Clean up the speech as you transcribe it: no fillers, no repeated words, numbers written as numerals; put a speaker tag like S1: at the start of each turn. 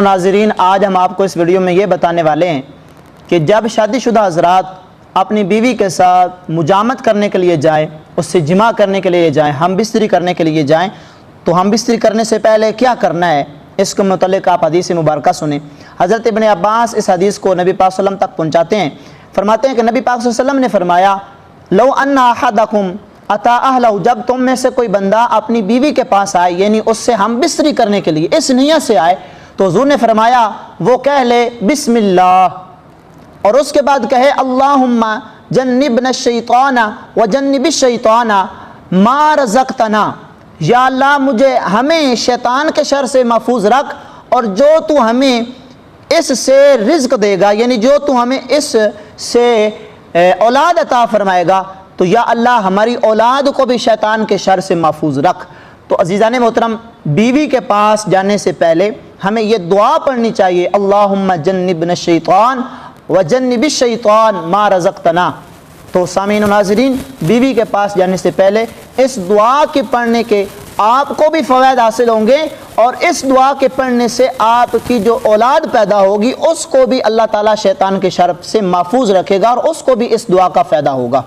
S1: ناظرین، آج ہم آپ کو اس ویڈیو میں یہ بتانے والے ہیں کہ جب شادی شدہ حضرات اپنی بیوی کے ساتھ مجامت کرنے کے لیے جائیں، اس سے جماع کرنے کے لیے جائیں، ہم بستری کرنے کے لیے جائیں، تو ہم بستری کرنے سے پہلے کیا کرنا ہے، اس کے متعلق آپ حدیث مبارکہ سنیں۔ حضرت ابن عباس اس حدیث کو نبی پاک صلی اللہ علیہ وسلم تک پہنچاتے ہیں، فرماتے ہیں کہ نبی پاک صلی اللہ علیہ وسلم نے فرمایا لو ان احدکم اتا اہلہ، جب تم میں سے کوئی بندہ اپنی بیوی کے پاس آئے، یعنی اس سے ہم بستری کرنے کے لیے اس نیت سے آئے، تو حضور نے فرمایا وہ کہہ لے بسم اللہ، اور اس کے بعد کہے اللہم جنبنا الشیطان وجنب الشیطان ما رزقتنا، یا اللہ مجھے ہمیں شیطان کے شر سے محفوظ رکھ، اور جو تو ہمیں اس سے رزق دے گا، یعنی جو تو ہمیں اس سے اولاد عطا فرمائے گا، تو یا اللہ ہماری اولاد کو بھی شیطان کے شر سے محفوظ رکھ۔ تو عزیزان محترم، بیوی کے پاس جانے سے پہلے ہمیں یہ دعا پڑھنی چاہیے اللہم جنبنا الشیطان وجنب الشیطان ما رزقتنا۔ تو سامعین و ناظرین، بیوی کے پاس جانے سے پہلے اس دعا کے پڑھنے کے آپ کو بھی فوائد حاصل ہوں گے، اور اس دعا کے پڑھنے سے آپ کی جو اولاد پیدا ہوگی اس کو بھی اللہ تعالیٰ شیطان کے شر سے محفوظ رکھے گا، اور اس کو بھی اس دعا کا فائدہ ہوگا۔